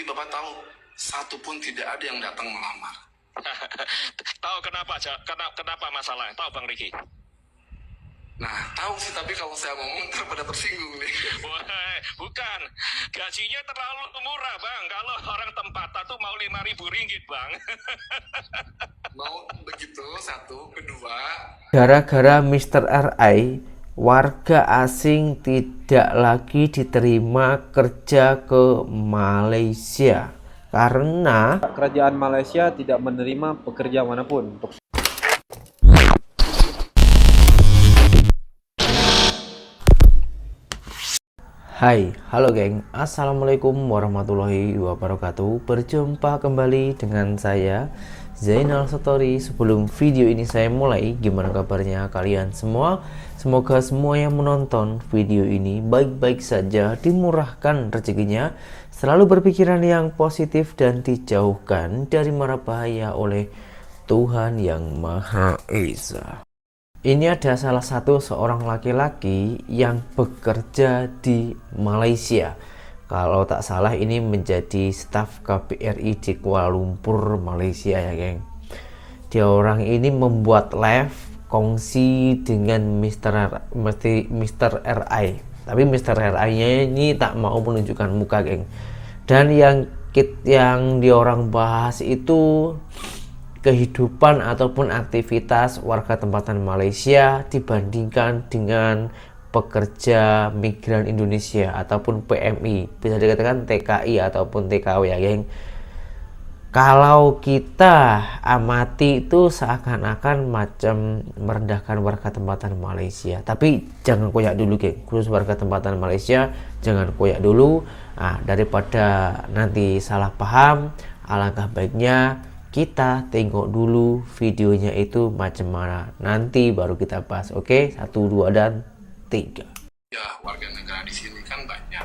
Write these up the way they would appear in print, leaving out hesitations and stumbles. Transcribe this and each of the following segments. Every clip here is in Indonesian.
Bapak tahu, satu pun tidak ada yang datang melamar. Tahu kenapa aja? Kenapa masalahnya? Tahu Bang Riki? Nah, tahu sih, tapi kalau saya ngomong ntar pada tersinggung nih. Wah, bukan. Gajinya terlalu murah, Bang. Kalau orang tempatan tuh mau 5.000 ringgit, Bang. Mau begitu, satu. Kedua, Gara-gara Mr. RI, warga asing tidak lagi diterima kerja ke Malaysia karena Kerajaan Malaysia tidak menerima pekerja manapun untuk Hai, halo geng, assalamualaikum warahmatullahi wabarakatuh. Berjumpa kembali dengan saya Zainal Satori. Sebelum video ini saya mulai, gimana kabarnya kalian semua? Semoga semua yang menonton video ini baik-baik saja, dimurahkan rezekinya, selalu berpikiran yang positif dan dijauhkan dari mara bahaya oleh Tuhan yang Maha Esa. Ini ada salah satu seorang laki-laki yang bekerja di Malaysia. Kalau tak salah ini menjadi staf KBRI di Kuala Lumpur, Malaysia ya geng. Dia orang ini membuat live kongsi dengan Mr. RI. Tapi Mr. RI-nya ini tak mau menunjukkan muka geng. Dan yang dia orang bahas itu kehidupan ataupun aktivitas warga tempatan Malaysia dibandingkan dengan pekerja migran Indonesia ataupun PMI, bisa dikatakan TKI ataupun TKW ya geng. Kalau kita amati itu seakan-akan macam merendahkan warga tempatan Malaysia, tapi jangan koyak dulu geng, khusus warga tempatan Malaysia jangan koyak dulu. Nah, daripada nanti salah paham, alangkah baiknya kita tengok dulu videonya itu macam mana, nanti baru kita bahas. Oke, 1, 2, dan 3. ya warga negara di sini kan banyak.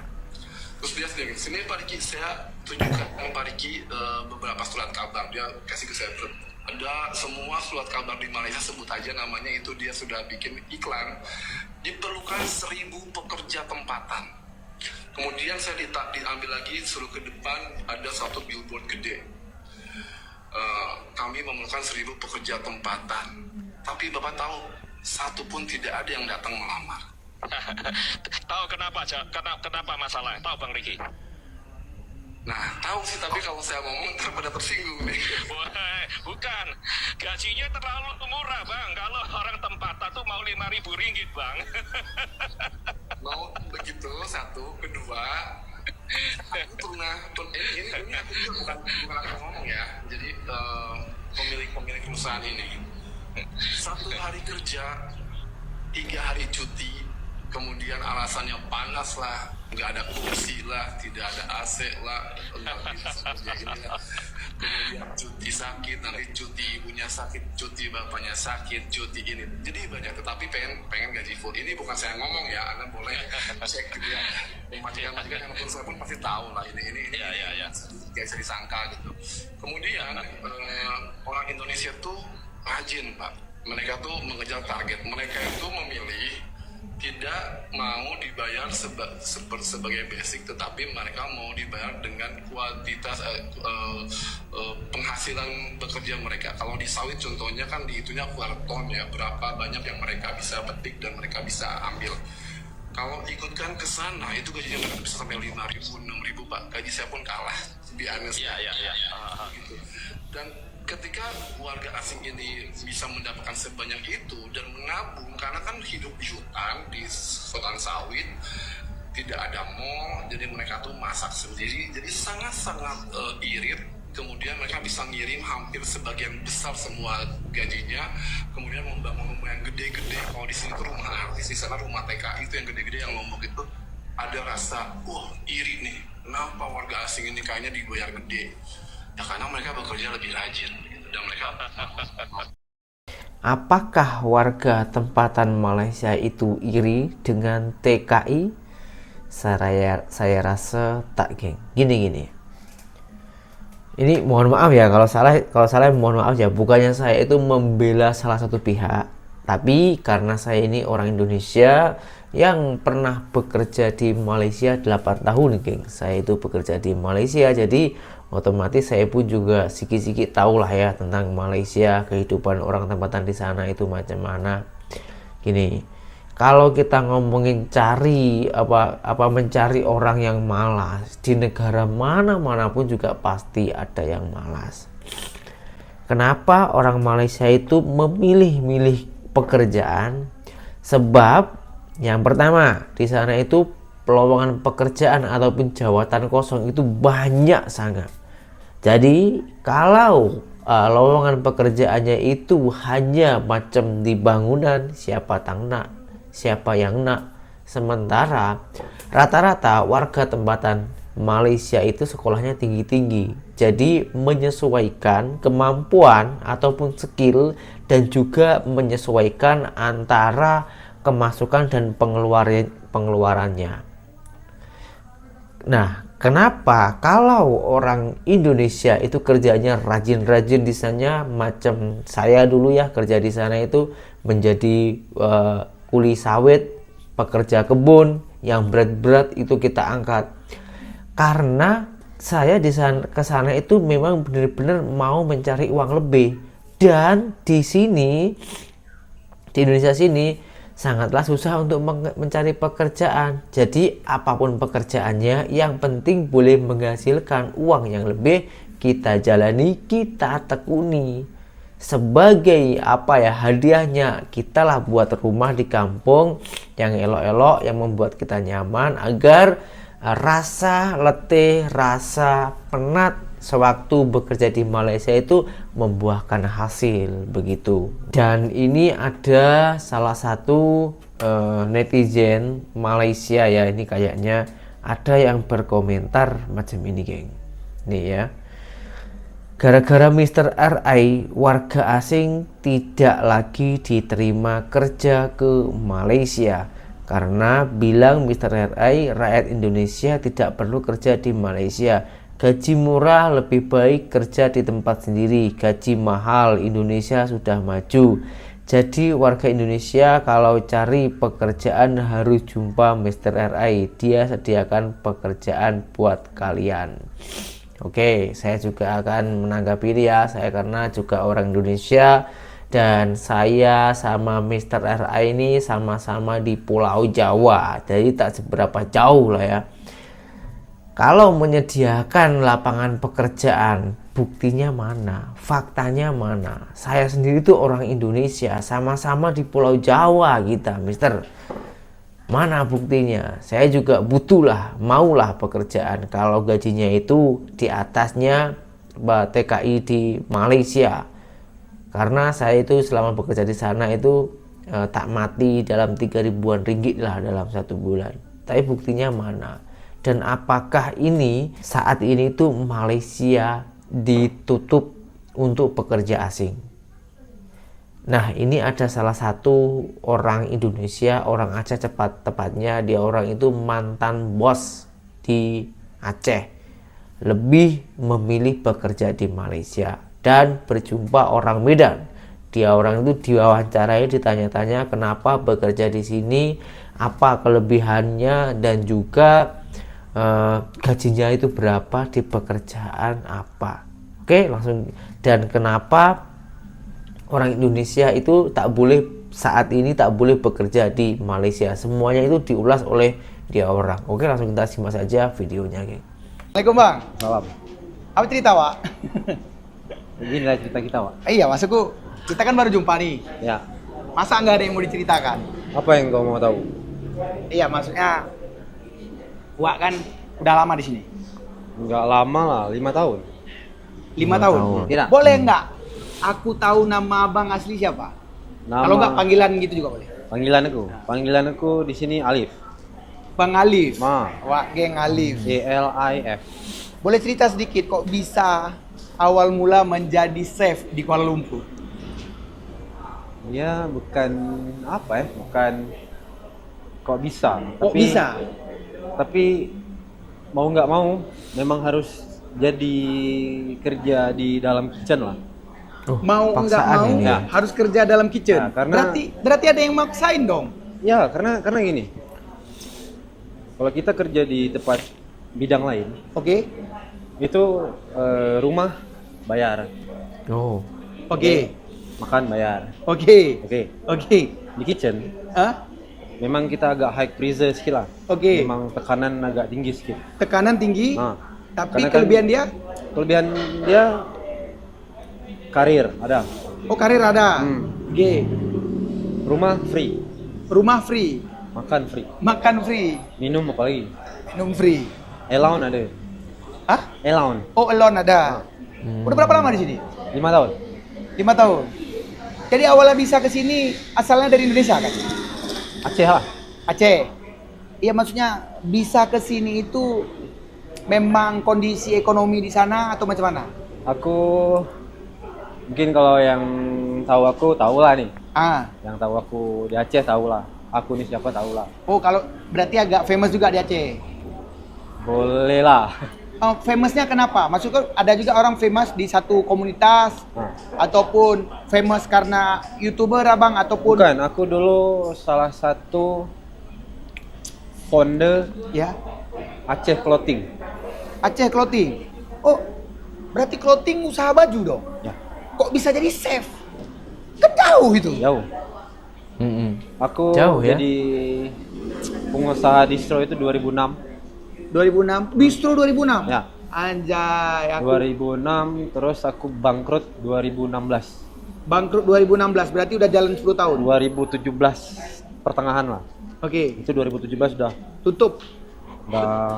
Terus dia sendiri, sini Pak Riki, saya tunjukkan Pak Riki beberapa surat kabar. Dia kasih ke saya, ada semua surat kabar di Malaysia, sebut aja namanya, itu dia sudah bikin iklan. Diperlukan 1.000 pekerja tempatan. Kemudian saya diambil lagi, suruh ke depan, ada satu billboard gede. Kami memerlukan 1.000 pekerja tempatan. Tapi Bapak tahu, satu pun tidak ada yang datang melamar. Tahu kenapa aja? Kenapa masalahnya? Tahu Bang Riki? Nah, tahu sih, tapi kalau saya ngomong ntar pada tersinggung nih. Wah, bukan. Gajinya terlalu murah, Bang. Kalau orang tempatan tuh mau 5.000 ringgit, Bang. Mau begitu, satu. Kedua, aku pernah, ini aku juga bukan aku ngomong ya. Jadi pemilik perusahaan ini, 1 hari kerja, 3 hari cuti, kemudian alasannya panas lah, nggak ada kursi lah, tidak ada AC lah, nggak bisa kerja ini lah. Kemudian cuti sakit, nanti cuti ibunya sakit, cuti bapaknya sakit, cuti ini. Jadi banyak, tetapi pengen gaji full. Ini bukan saya ngomong ya, Anda boleh cek gitu ya. Majikan yang nonton saya pun pasti tahu lah ini Ya. gak bisa disangka gitu. Kemudian orang Indonesia tuh rajin Pak. Mereka tuh mengejar target. Mereka itu memilih tidak mau dibayar sebagai basic, tetapi mereka mau dibayar dengan kualitas penghasilan bekerja mereka. Kalau di sawit contohnya kan dihitungnya per ton ya, berapa banyak yang mereka bisa petik dan mereka bisa ambil. Kalau ikutkan ke sana itu gajinya mereka bisa sampai 5.000, 6.000 Pak. Gaji saya pun kalah, di honest. Ya. Gitu. Dan ketika warga asing ini bisa mendapatkan sebanyak itu dan menabung, karena kan hidup di hutan, di hutan sawit, tidak ada mall, jadi mereka tuh masak sendiri, jadi sangat-sangat irit. Kemudian mereka bisa ngirim hampir sebagian besar semua gajinya, kemudian membangun rumah yang gede-gede. Kalau di sini tuh rumah artis, di sana rumah TKI itu yang gede-gede, yang Lombok itu ada rasa, iri nih, kenapa warga asing ini kayaknya dibayar gede? Ya karena mereka bekerja lebih rajin gitu. Dan mereka Apakah warga tempatan Malaysia itu iri dengan TKI? Saya rasa tak geng. Gini. Ini mohon maaf ya kalau salah mohon maaf ya. Bukannya saya itu membela salah satu pihak, Tapi karena saya ini orang Indonesia yang pernah bekerja di Malaysia 8 tahun, geng. Saya itu bekerja di Malaysia, jadi otomatis saya pun juga sedikit-sedikit tahu lah ya tentang Malaysia, kehidupan orang tempatan di sana itu macam mana. Gini, kalau kita ngomongin mencari orang yang malas di negara mana pun juga pasti ada yang malas. Kenapa orang Malaysia itu memilih-milih pekerjaan? Sebab yang pertama, di sana itu lowongan pekerjaan ataupun jabatan kosong itu banyak sangat. Jadi kalau lowongan pekerjaannya itu hanya macam di bangunan, siapa yang nak. Sementara rata-rata warga tempatan Malaysia itu sekolahnya tinggi-tinggi, jadi menyesuaikan kemampuan ataupun skill dan juga menyesuaikan antara kemasukan dan pengeluarannya. Nah, kenapa kalau orang Indonesia itu kerjanya rajin-rajin di sana, macam saya dulu ya kerja di sana itu menjadi kuli sawit, pekerja kebun, yang berat-berat itu kita angkat. Karena saya di sana ke sana itu memang benar-benar mau mencari uang lebih, dan di sini di Indonesia sini sangatlah susah untuk mencari pekerjaan. Jadi apapun pekerjaannya, yang penting boleh menghasilkan uang yang lebih, kita jalani, kita tekuni. Sebagai hadiahnya, kita lah buat rumah di kampung yang elok-elok, yang membuat kita nyaman, agar rasa letih, rasa penat sewaktu bekerja di Malaysia itu membuahkan hasil begitu. Dan ini ada salah satu netizen Malaysia ya, ini kayaknya ada yang berkomentar macam ini, geng. Nih ya. Gara-gara Mr. RI, warga asing tidak lagi diterima kerja ke Malaysia. Karena bilang Mr. RI, rakyat Indonesia tidak perlu kerja di Malaysia. Gaji murah, lebih baik kerja di tempat sendiri. Gaji mahal, Indonesia sudah maju. Jadi warga Indonesia kalau cari pekerjaan harus jumpa Mr. RI. Dia sediakan pekerjaan buat kalian. Oke, saya juga akan menanggapi dia. Saya karena juga orang Indonesia, dan saya sama Mr. RI ini sama-sama di Pulau Jawa, jadi tak seberapa jauh lah ya. Kalau menyediakan lapangan pekerjaan, buktinya mana? Faktanya mana? Saya sendiri itu orang Indonesia, sama-sama di Pulau Jawa kita, Mister. Mana buktinya? Saya juga butuhlah, maulah pekerjaan kalau gajinya itu di atasnya TKI di Malaysia. Karena saya itu selama bekerja di sana itu tak mati dalam 3.000-an ringgit lah dalam 1 bulan. Tapi buktinya mana? Dan apakah ini saat ini tuh Malaysia ditutup untuk pekerja asing? Nah, ini ada salah satu orang Indonesia, orang Aceh tepatnya, dia orang itu mantan bos di Aceh, lebih memilih bekerja di Malaysia dan berjumpa orang Medan. Dia orang itu diwawancarai, ditanya-tanya kenapa bekerja di sini, apa kelebihannya, dan juga gajinya itu berapa di pekerjaan apa. Oke, langsung. Dan kenapa orang Indonesia itu tak boleh saat ini tak boleh bekerja di Malaysia. Semuanya itu diulas oleh dia orang. Oke, langsung kita simak saja videonya, geng. Assalamualaikum bang. Salam. Apa cerita Wak? Beginilah cerita kita, Pak. Iya maksudku, kita kan baru jumpa nih. Ya. Masa nggak ada yang mau diceritakan? Apa yang kau mau tahu? Iya maksudnya, Wak kan udah lama di sini. Enggak lama lah, 5 tahun. 5 tahun. Tidak. Boleh nggak? Aku tahu nama abang asli siapa? Kalau nggak panggilan gitu juga boleh. Panggilan aku di sini Alif. Bang Alif. Wak geng Alif. ALIF. Boleh cerita sedikit kok bisa awal mula menjadi chef di Kuala Lumpur? Ya, bukan apa ya? Bukan kok bisa. Kok bisa? Tapi mau nggak mau memang harus jadi kerja di dalam kitchen lah. Oh, mau nggak paksaan mau ini ya? harus kerja dalam kitchen. Ya, karena- berarti ada yang maksain dong. Ya, karena gini. Kalau kita kerja di tempat bidang lain, Oke. itu rumah bayar, Oh. Oke. makan bayar. Oke. Oke. Oke. Di kitchen Hah? memang kita agak high pressure sedikit lah. Oke. Memang tekanan agak tinggi sedikit. Tekanan tinggi, Nah, tapi karena kan- kelebihan dia, Kelebihan dia karir ada, oh karir ada. Oke. rumah free, Rumah free, makan free, makan free, minum apalagi, minum free. allowance ada, Hah? allowance Oh, alone ada. Udah berapa lama di sini? 5 tahun. 5 tahun. Jadi awalnya bisa ke sini asalnya dari Indonesia kan? Aceh lah. Aceh. Iya maksudnya bisa ke sini itu memang kondisi ekonomi di sana atau macam mana? Aku mungkin kalau yang tahu lah nih, Ah. yang tahu aku di Aceh tahu lah. Aku nih siapa tahu lah. Oh, kalau berarti agak famous juga di Aceh. Boleh lah. Oh, famousnya kenapa? Maksudnya ada juga orang famous di satu komunitas Nah, ataupun famous karena YouTuber abang ataupun bukan, aku dulu salah satu founder ya Aceh Clothing. Aceh Clothing. Oh, berarti clothing usaha baju dong. Ya, Kok bisa jadi chef? Kan jauh itu. jauh. Mm-mm. Aku Jauh ya? jadi pengusaha distro itu 2006. 2006, distro 2006. Ya, Anjay, aku 2006 terus aku bangkrut 2016. bangkrut 2016, berarti udah jalan 10 tahun. 2017 pertengahan lah. Oke, Itu 2017 udah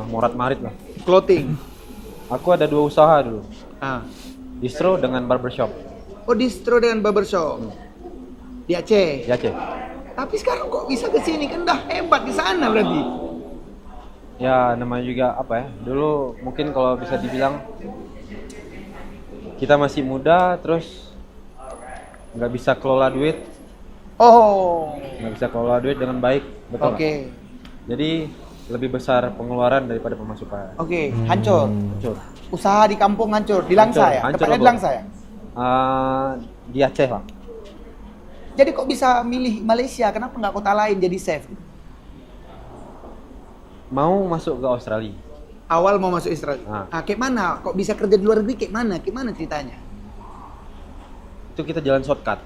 morat-marit lah. clothing. Aku ada 2 usaha dulu. Ah. Distro dengan barbershop Oh, distro dengan barbershop. Di Aceh. di Aceh. Tapi sekarang kok bisa ke sini? Kan udah hebat di sana berarti. Ya namanya juga apa ya, dulu mungkin kalau bisa dibilang kita masih muda terus nggak bisa kelola duit, Oh. dengan baik, betul Oke. nggak? Jadi lebih besar pengeluaran daripada pemasukan. Oke, hancur. Hancur. Usaha di kampung hancur, di Langsa ya? Hancur, Tepatnya di Bro. Langsa ya? Di Aceh lah. Jadi kok bisa milih Malaysia? Kenapa nggak kota lain jadi chef? Mau masuk ke Australia. Awal mau masuk Israel. Ah. Kayak mana? Kok bisa kerja di luar negeri? Kayak mana? Kayak mana ceritanya? Itu kita jalan shortcut.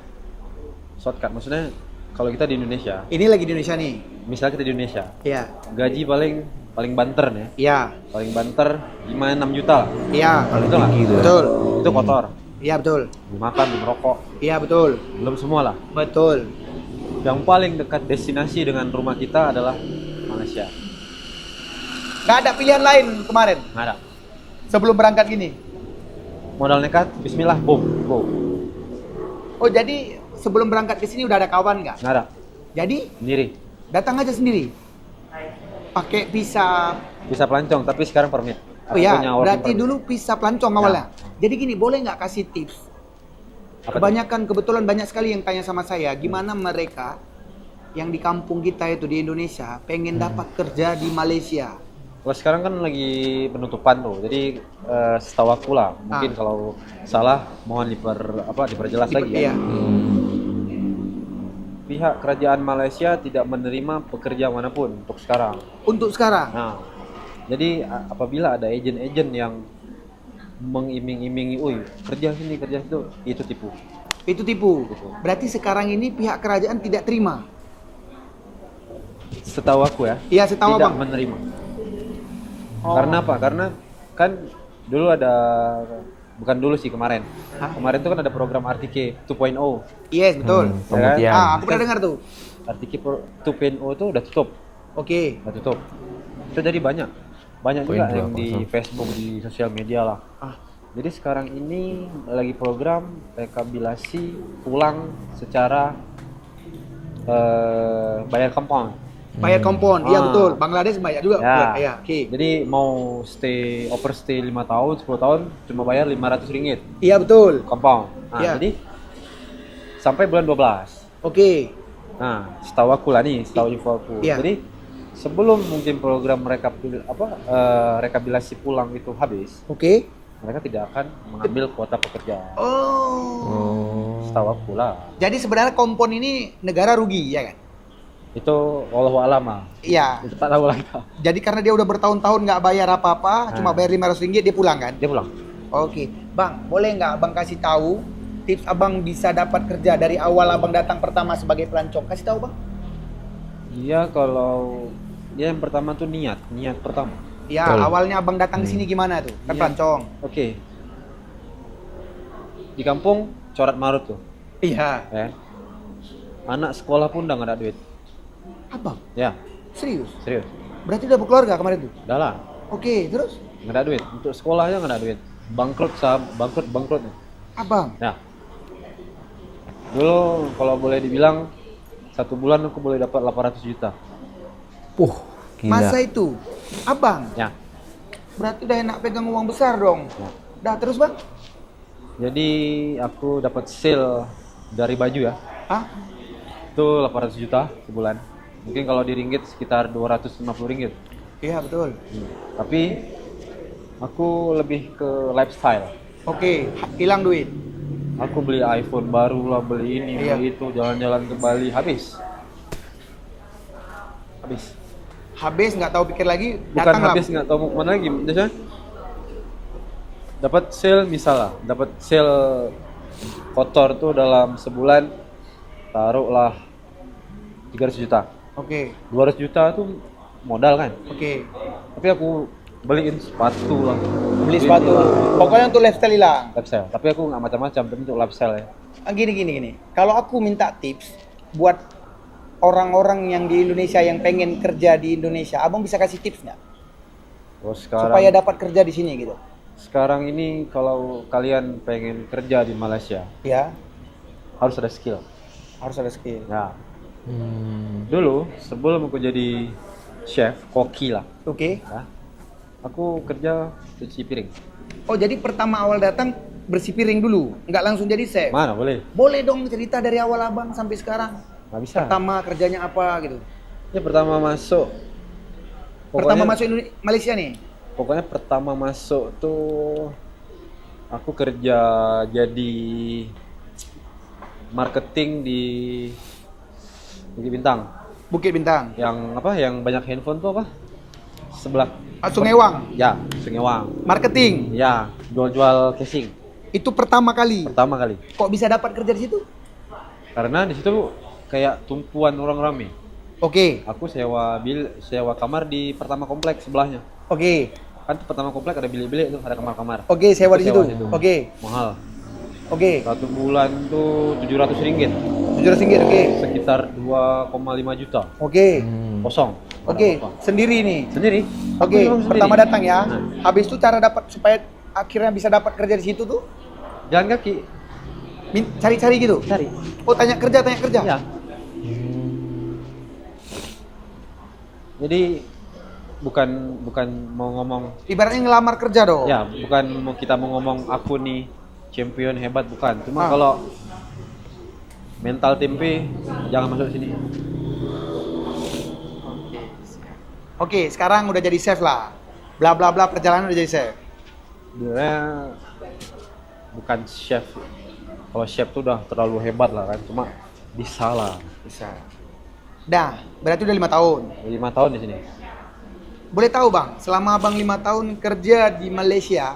Shortcut maksudnya kalau kita di Indonesia, Ini lagi di Indonesia nih. misalnya kita di Indonesia, Iya. gaji paling banter nih, Iya. paling banter 5-6 juta lah. Iya. Paling Betul tinggi nggak? itu ya? Betul. Itu kotor. Iya betul. Belum makan, belum rokok, Iya betul. belum semua lah. Betul. Yang paling dekat destinasi dengan rumah kita adalah Malaysia. Nggak ada pilihan lain kemarin Nggak ada. sebelum berangkat gini. Modal nekat, bismillah, boom, go. Oh jadi sebelum berangkat ke sini udah ada kawan nggak? Nggak ada. Jadi Sendiri. datang aja sendiri. Pakai visa. Bisa pelancong, tapi sekarang permit. Oh Aku ya, punya working berarti permit. dulu visa pelancong awalnya. Jadi gini, boleh nggak kasih tips? Apa tuh? Kebanyakan kebetulan banyak sekali yang tanya sama saya, gimana mereka yang di kampung kita itu di Indonesia pengen dapat kerja di Malaysia. Kalau sekarang kan lagi penutupan tuh, jadi setahu aku lah, mungkin kalau salah mohon diperjelas lagi ya. Iya. Pihak kerajaan Malaysia tidak menerima pekerja manapun untuk sekarang. Untuk sekarang. Nah, jadi apabila ada agen-agen yang mengiming-imingi, kerja sini kerja situ, itu tipu. Itu tipu. Tipu. Berarti sekarang ini pihak kerajaan tidak terima. Setahu aku ya, Iya, setahu tidak Abang. menerima. Oh. Karena apa? Karena kan dulu ada, bukan dulu sih kemarin. Hah? Kemarin tuh kan ada program RTK 2.0. Yes, betul. Pemutihan. Aku pernah dengar tuh. RTK 2.0 tuh udah tutup. Oke. Udah tutup. Itu jadi banyak juga Poin yang di 2.0. Facebook, di sosial media lah. Jadi sekarang ini lagi program rekapitulasi pulang secara bayar compound. Bayar kompon. Iya Ah. betul. Bangladesh banyak juga. Ya. Iya, oke. Jadi mau overstay 5 tahun, 10 tahun cuma bayar RM500 Iya betul. compound. Nah, Iya. jadi sampai bulan 12. Oke. Nah, setahu aku lah nih, setahu info aku. Iya. Jadi sebelum mungkin program rekapitulasi pulang itu habis, Oke. mereka tidak akan mengambil kuota pekerja. Oh. Setahu aku lah. Jadi sebenarnya kompon ini negara rugi, ya kan? Itu wallahu alam lah. Iya. Itu tak tahu lah kita. Jadi karena dia udah bertahun-tahun nggak bayar apa-apa, cuma bayar 500 ringgit, dia pulang kan? Dia pulang. Oke, Bang, boleh nggak Abang kasih tahu tips Abang bisa dapat kerja dari awal Abang datang pertama sebagai pelancong? Kasih tahu, Bang. Iya, kalau dia yang pertama tuh niat pertama. Ya, Betul. awalnya Abang datang ke sini gimana tuh? Kan Iya. pelancong. Oke. Di kampung corat marut tuh, Iya. ya. Anak sekolah pun udah nggak ada duit. Abang, Ya, serius? serius. Berarti udah berkeluarga kemarin tuh? Udah lah, Oke, terus? nggak ada duit. Untuk sekolah aja nggak ada duit. Bangkrut bangkrut. Abang, Ya. Dulu kalau boleh dibilang 1 bulan aku boleh dapat 800 juta. Gila. masa itu? Abang, Ya. berarti udah enak pegang uang besar dong. Ya. Dah, terus Bang? Jadi aku dapat sale dari baju ya. Hah? Itu 800 juta sebulan. Mungkin kalau di ringgit sekitar 250 ringgit. Iya, betul. Tapi aku lebih ke lifestyle. Oke, hilang duit. Aku beli iPhone baru lah, beli ini, Iya. beli itu, jalan-jalan ke Bali, habis. Habis nggak tahu pikir lagi, Bukan datang lah. habis nggak tahu mau kemana lagi. Biasanya dapat sale misalnya, dapat sale kotor tuh dalam sebulan taruhlah 300 juta. Oke, 200 juta tuh modal kan. oke. Tapi aku beliin sepatu lah. Beli sepatu. Pokoknya untuk lifestyle hilang. Lifestyle. Tapi aku nggak macam-macam, tapi untuk lifestyle ya. Gini. Kalau aku minta tips buat orang-orang yang di Indonesia yang pengen kerja di Indonesia, Abang bisa kasih tips nggak? Oh, sekarang Supaya dapat kerja di sini gitu. sekarang ini kalau kalian pengen kerja di Malaysia Ya, harus ada skill. harus ada skill. Ya. Dulu sebelum aku jadi chef, koki lah. Oke. Ya, aku kerja cuci piring. Oh, jadi pertama awal datang bersih piring dulu, nggak langsung jadi chef. Mana boleh? Boleh dong cerita dari awal Abang sampai sekarang. Nggak bisa. Pertama kerjanya apa gitu? Ya pertama masuk. Pertama masuk Malaysia nih. Pokoknya pertama masuk tuh aku kerja jadi marketing di Bukit Bintang. Bukit Bintang. Yang apa? Yang banyak handphone tuh apa? Sebelah. Sungai Wang. Ya, Sungai Wang. Marketing. Ya, jual-jual casing Itu pertama kali. pertama kali. Kok bisa dapat kerja di situ? Karena di situ kayak tumpuan orang rame. Oke. Aku sewa kamar di pertama kompleks sebelahnya. Oke. Kan tuh pertama komplek ada bilik-bilik tuh, ada kamar-kamar. Oke, sewa di Aku situ. sewa Oke. Mahal. Oke. 1 bulan tuh 700 ringgit. 700 ringgit, oke. Sekitar 2,5 juta. Oke. Kosong. Nggak ada Oke, apa-apa. sendiri nih. Sendiri. Oke, Aku memang sendiri. pertama datang ya. Nah, Habis itu cara dapat supaya akhirnya bisa dapat kerja di situ tuh jalan kaki, cari-cari gitu. cari. Oh, tanya kerja. Ya. Jadi bukan mau ngomong, Ibaratnya ngelamar kerja dong. ya bukan kita mau ngomong aku nih champion hebat, bukan. Cuma Ah. kalau mental tempe jangan masuk sini. Oke, sekarang udah jadi chef lah. Bla bla bla perjalanan udah jadi chef. Sebenarnya bukan chef. Kalau chef tuh udah terlalu hebat lah kan. Cuma bisa lah. Bisa. Dah, berarti udah 5 tahun. 5 tahun di sini. Boleh tahu Bang, selama Abang 5 tahun kerja di Malaysia,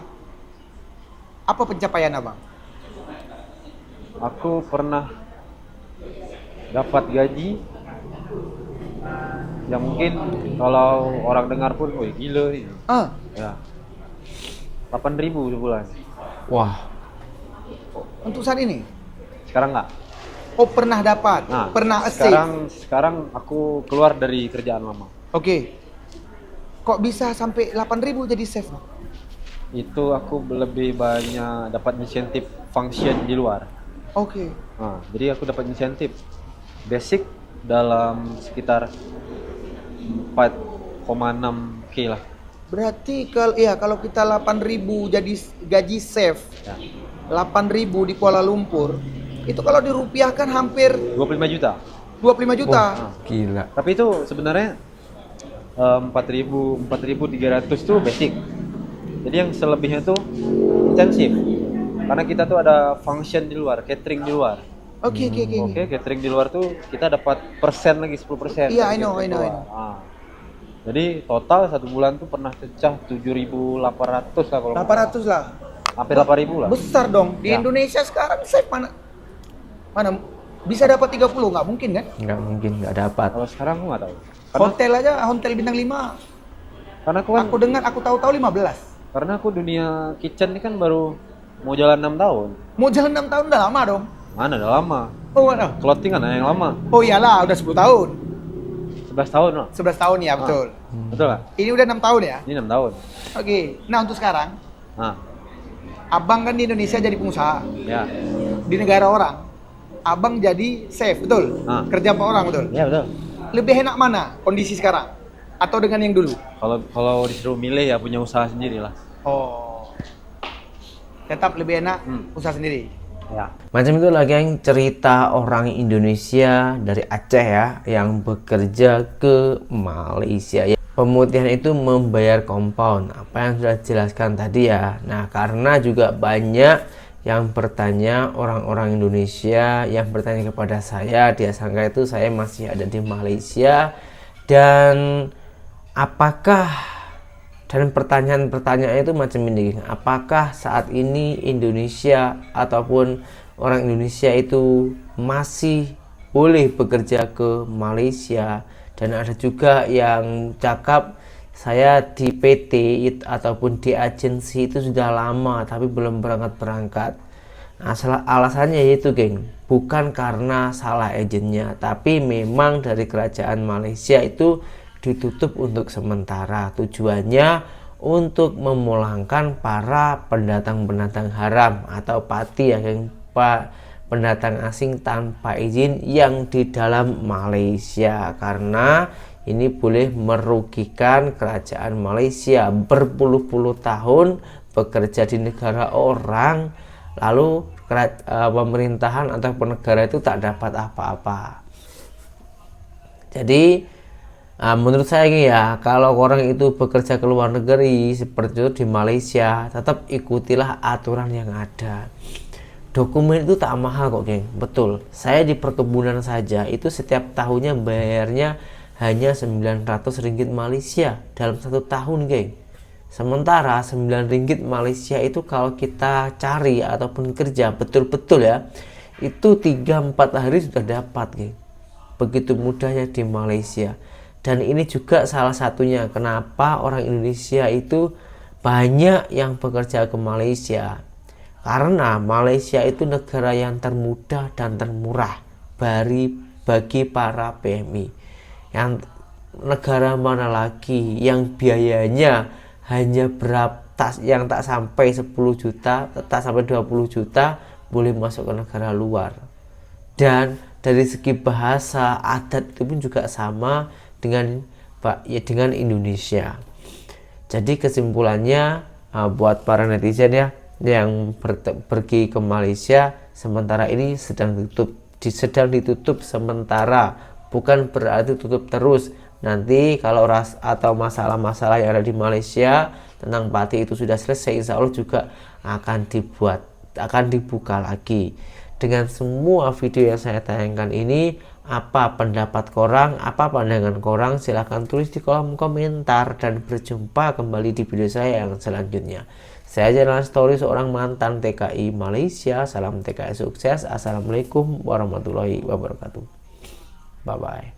apa pencapaian Abang? Aku pernah dapat gaji yang mungkin kalau orang dengar pun, wih gila nih. Ah, Ya. 8.000 sebulan. Wah, untuk saat ini? Sekarang nggak. Oh, pernah dapat, Nah, pernah achieve. sekarang aku keluar dari kerjaan lama. Oke. Kok bisa sampai 8.000 jadi chef? Itu aku lebih banyak dapat insentif function di luar. Oke. Nah, jadi aku dapat insentif basic dalam sekitar 4,6K lah. Berarti kalau kita 8.000 jadi gaji chef, Ya. 8.000 di Kuala Lumpur, itu kalau dirupiahkan hampir 25 juta. 25 juta. Nah, gila. tapi itu sebenarnya 4.300 tuh basic. Jadi yang selebihnya tuh intensif. Karena kita tuh ada function di luar, catering di luar. Oke. Oke, catering di luar tuh kita dapat persen lagi 10%. Iya, I know. Ah. Jadi total 1 bulan tuh pernah pecah 7.800 lah kalau nggak 800 lah. salah. Hampir 8.000 lah. Besar dong. Di Ya. Indonesia sekarang saya mana bisa dapat 30, nggak mungkin kan? Nggak mungkin nggak dapat. Kalau sekarang aku nggak tahu. Karena Hotel aja, hotel bintang 5. karena aku kan Aku dengar, aku tahu-tahu 15. karena aku dunia kitchen ini kan baru mau jalan 6 tahun. Mau jalan 6 tahun udah lama dong. Mana udah lama. Oh, mana? Clothing kan yang lama. Oh iyalah, udah 10 tahun. 11 tahun loh. 11 tahun ya, betul. Betul lah. Ini udah 6 tahun ya? Ini 6 tahun. Oke. Nah, untuk sekarang, Nah, abang kan di Indonesia jadi pengusaha. ya. Di negara orang, abang jadi chef, betul? Ah. Kerja sama orang, betul? Ya betul. Lebih enak mana kondisi sekarang? Atau dengan yang dulu? Kalau disuruh milih ya punya usaha sendiri lah. Oh. Tetap lebih enak usaha sendiri. Ya. Macam itu lagi yang cerita orang Indonesia dari Aceh ya yang bekerja ke Malaysia ya. Pemutihan itu membayar compound, apa yang sudah dijelaskan tadi ya. Nah, karena juga banyak yang bertanya, orang-orang Indonesia yang bertanya kepada saya, dia sangka itu saya masih ada di Malaysia, dan apakah, dan pertanyaan-pertanyaan itu macam ini, apakah saat ini Indonesia ataupun orang Indonesia itu masih boleh bekerja ke Malaysia. Dan ada juga yang cakap saya di PT ataupun di agensi itu sudah lama tapi belum berangkat-berangkat. Nah, alasannya yaitu geng, bukan karena salah agennya, tapi memang dari kerajaan Malaysia itu ditutup untuk sementara. Tujuannya untuk memulangkan para pendatang-pendatang haram atau pati ya geng, pendatang asing tanpa izin yang di dalam Malaysia, karena ini boleh merugikan kerajaan Malaysia berpuluh-puluh tahun bekerja di negara orang, lalu pemerintahan atau negara itu tak dapat apa-apa. Jadi menurut saya ya, kalau orang itu bekerja ke luar negeri seperti itu di Malaysia, tetap ikutilah aturan yang ada. Dokumen itu tak mahal kok geng, betul. Saya di perkebunan saja itu setiap tahunnya bayarnya hanya 900 ringgit Malaysia dalam 1 tahun geng. Sementara 9 ringgit Malaysia itu kalau kita cari ataupun kerja betul-betul ya, itu 3-4 hari sudah dapat geng. Begitu mudahnya di Malaysia. Dan ini juga salah satunya kenapa orang Indonesia itu banyak yang bekerja ke Malaysia. Karena Malaysia itu negara yang termudah dan termurah bagi para PMI. Yang negara mana lagi yang biayanya hanya yang tak sampai 10 juta, tak sampai 20 juta boleh masuk ke negara luar. Dan dari segi bahasa, adat itu pun juga sama dengan Indonesia. Jadi kesimpulannya buat para netizen ya yang pergi ke Malaysia sementara ini sedang ditutup sementara, bukan berarti tutup terus. Nanti kalau atau masalah-masalah yang ada di Malaysia tentang pati itu sudah selesai, insya Allah juga akan dibuka lagi. Dengan semua video yang saya tayangkan ini, apa pendapat korang, apa pandangan korang, silahkan tulis di kolom komentar, dan berjumpa kembali di video saya yang selanjutnya. Saya Zainal Story, seorang mantan TKI Malaysia. Salam TKI sukses. Assalamualaikum warahmatullahi wabarakatuh. Bye bye.